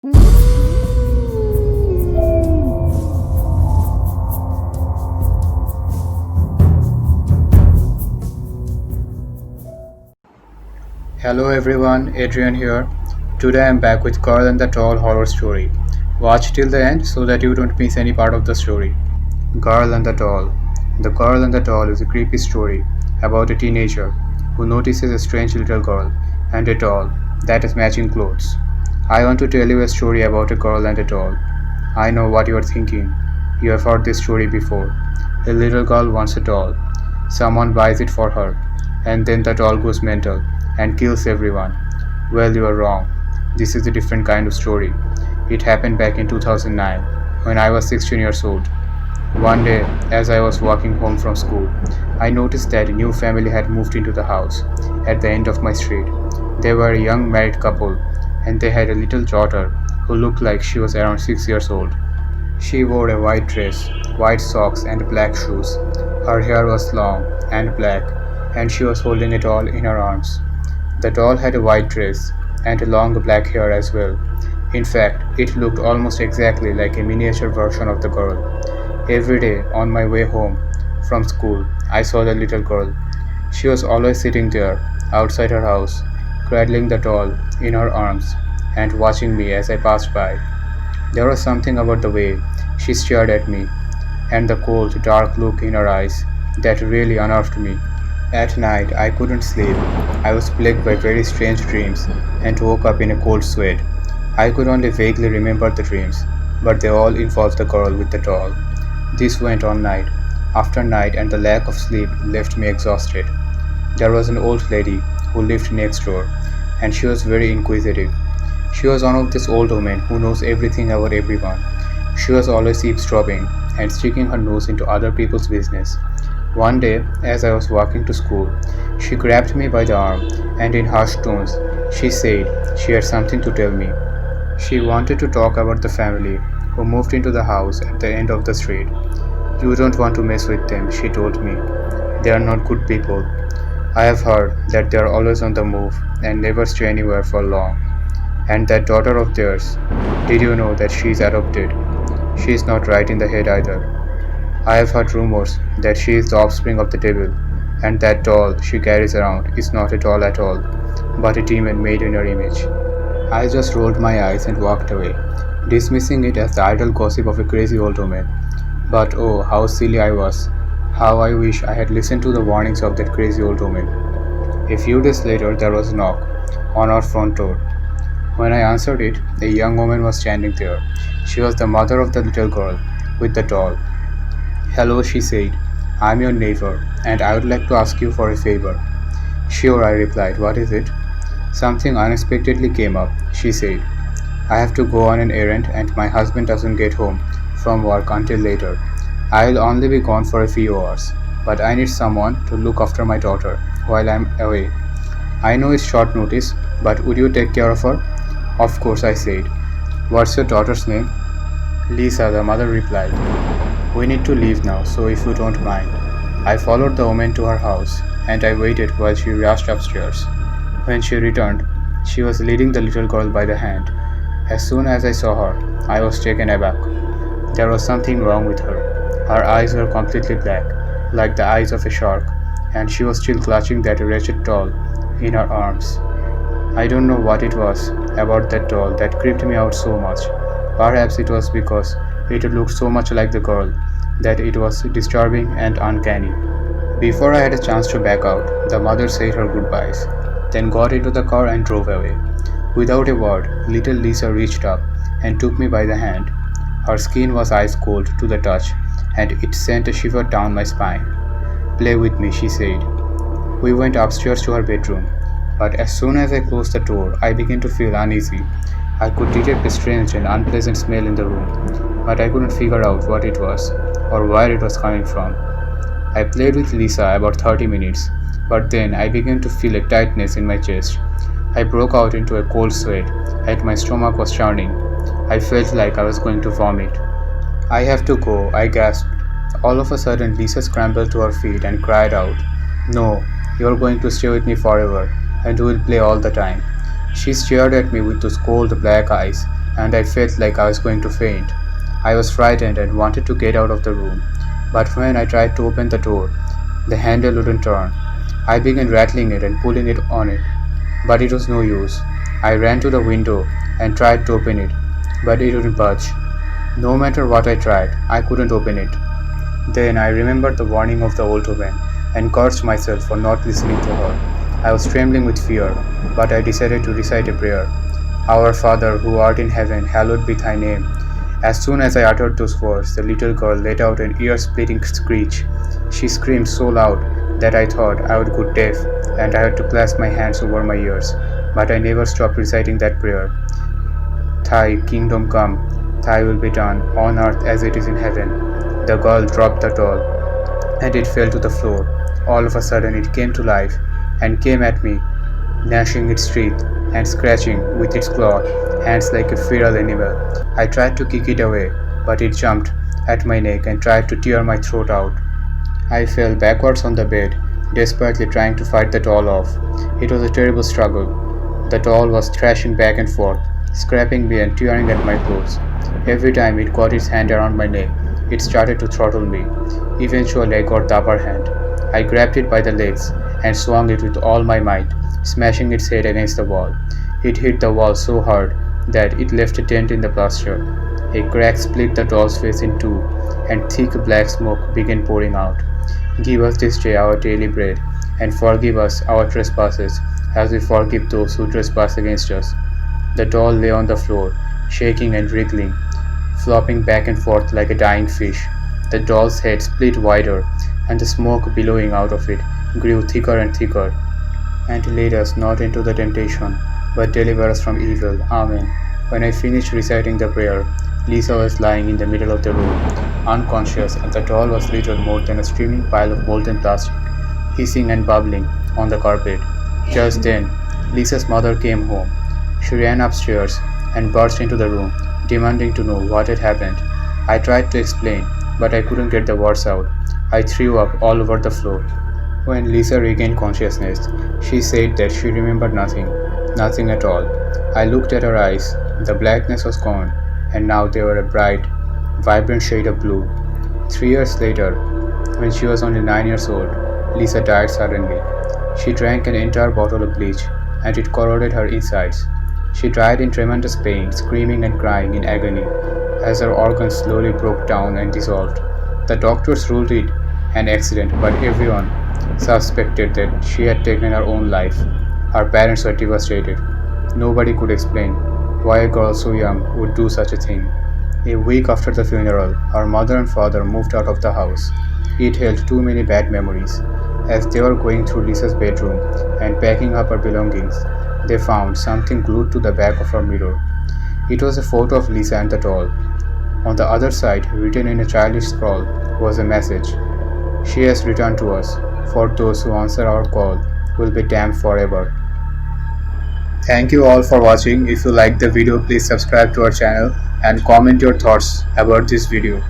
Hello everyone, Adrian here. Today I'm back with Carl and the Tall horror story. Watch till the end so that you don't miss any part of the story. Girl and the Doll. The Girl and the Doll is a creepy story about a teenager who notices a strange little girl and a doll that is matching clothes. I want to tell you a story about a girl and a doll. I know what you are thinking. You have heard this story before. A little girl wants a doll. Someone buys it for her, and then the doll goes mental and kills everyone. Well, you are wrong. This is a different kind of story. It happened back in 2009 when I was 16 years old. One day, as I was walking home from school, I noticed that a new family had moved into the house at the end of my street. They were a young married couple, and they had a little daughter who looked like she was around 6 years old. She wore a white dress, white socks, and black shoes. Her hair was long and black, and she was holding a doll in her arms. The doll had a white dress and long black hair as well. In fact, it looked almost exactly like a miniature version of the girl. Every day on my way home from school, I saw the little girl. She was always sitting there, outside her house, cradling the doll in her arms and watching me as I passed by. There was something about the way she stared at me and the cold, dark look in her eyes that really unnerved me. At night, I couldn't sleep. I was plagued by very strange dreams and woke up in a cold sweat. I could only vaguely remember the dreams, but they all involved the girl with the doll. This went on night after night, and the lack of sleep left me exhausted. There was an old lady who lived next door, and she was very inquisitive. She was one of these old women who knows everything about everyone. She was always eavesdropping and sticking her nose into other people's business. One day, as I was walking to school, she grabbed me by the arm and in hushed tones, she said she had something to tell me. She wanted to talk about the family who moved into the house at the end of the street. You don't want to mess with them, she told me. They are not good people. I have heard that they are always on the move and never stay anywhere for long. And that daughter of theirs, did you know that she is adopted? She is not right in the head either. I have heard rumors that she is the offspring of the devil, and that doll she carries around is not a doll at all, but a demon made in her image. I just rolled my eyes and walked away, dismissing it as the idle gossip of a crazy old woman. But oh, how silly I was. How I wish I had listened to the warnings of that crazy old woman. A few days later, there was a knock on our front door. When I answered it, a young woman was standing there. She was the mother of the little girl with the doll. Hello, she said. I'm your neighbor, and I would like to ask you for a favor. Sure, I replied. What is it? Something unexpectedly came up, she said. I have to go on an errand, and my husband doesn't get home from work until later. I'll only be gone for a few hours, but I need someone to look after my daughter while I'm away. I know it's short notice, but would you take care of her? Of course, I said. What's your daughter's name? Lisa, the mother replied. We need to leave now, so if you don't mind. I followed the woman to her house, and I waited while she rushed upstairs. When she returned, she was leading the little girl by the hand. As soon as I saw her, I was taken aback. There was something wrong with her. Her eyes were completely black, like the eyes of a shark, and she was still clutching that wretched doll in her arms. I don't know what it was about that doll that creeped me out so much. Perhaps it was because it looked so much like the girl that it was disturbing and uncanny. Before I had a chance to back out, the mother said her goodbyes, then got into the car and drove away. Without a word, little Lisa reached up and took me by the hand. Her skin was ice cold to the touch, and it sent a shiver down my spine. Play with me, she said. We went upstairs to her bedroom, but as soon as I closed the door, I began to feel uneasy. I could detect a strange and unpleasant smell in the room, but I couldn't figure out what it was or where it was coming from. I played with Lisa about 30 minutes, but then I began to feel a tightness in my chest. I broke out into a cold sweat, and my stomach was churning. I felt like I was going to vomit. I have to go, I gasped. All of a sudden, Lisa scrambled to her feet and cried out, No, you're going to stay with me forever, and we'll play all the time. She stared at me with those cold black eyes and I felt like I was going to faint. I was frightened and wanted to get out of the room, but when I tried to open the door, the handle wouldn't turn. I began rattling it and pulling it on it, but it was no use. I ran to the window and tried to open it, but it wouldn't budge. No matter what I tried, I couldn't open it. Then I remembered the warning of the old woman and cursed myself for not listening to her. I was trembling with fear, but I decided to recite a prayer. Our Father, who art in heaven, hallowed be thy name. As soon as I uttered those words, the little girl let out an ear-splitting screech. She screamed so loud that I thought I would go deaf, and I had to clasp my hands over my ears. But I never stopped reciting that prayer. Thy kingdom come, thy will be done, on earth as it is in heaven. The girl dropped the doll, and it fell to the floor. All of a sudden it came to life, and came at me, gnashing its teeth, and scratching with its claw hands like a feral animal. I tried to kick it away, but it jumped at my neck and tried to tear my throat out. I fell backwards on the bed, desperately trying to fight the doll off. It was a terrible struggle. The doll was thrashing back and forth, scraping me and tearing at my clothes. Every time it got its hand around my neck, it started to throttle me. Eventually, I got the upper hand. I grabbed it by the legs and swung it with all my might, smashing its head against the wall. It hit the wall so hard that it left a dent in the plaster. A crack split the doll's face in two, and thick black smoke began pouring out. Give us this day our daily bread, and forgive us our trespasses, as we forgive those who trespass against us. The doll lay on the floor, shaking and wriggling, flopping back and forth like a dying fish. The doll's head split wider, and the smoke billowing out of it grew thicker and thicker. And lead us not into the temptation, but deliver us from evil. Amen. When I finished reciting the prayer, Lisa was lying in the middle of the room, unconscious, and the doll was little more than a steaming pile of molten plastic, hissing and bubbling on the carpet. Just then, Lisa's mother came home. She ran upstairs and burst into the room, demanding to know what had happened. I tried to explain, but I couldn't get the words out. I threw up all over the floor. When Lisa regained consciousness, she said that she remembered nothing, nothing at all. I looked at her eyes. The blackness was gone, and now they were a bright, vibrant shade of blue. 3 years later, when she was only 9 years old, Lisa died suddenly. She drank an entire bottle of bleach, and it corroded her insides. She died in tremendous pain, screaming and crying in agony as her organs slowly broke down and dissolved. The doctors ruled it an accident, but everyone suspected that she had taken her own life. Her parents were devastated. Nobody could explain why a girl so young would do such a thing. A week after the funeral, her mother and father moved out of the house. It held too many bad memories. As they were going through Lisa's bedroom and packing up her belongings, they found something glued to the back of her mirror. It was a photo of Lisa and the doll. On the other side, written in a childish scrawl, was a message. She has returned to us. For those who answer our call will be damned forever. Thank you all for watching. If you liked the video, please subscribe to our channel and comment your thoughts about this video.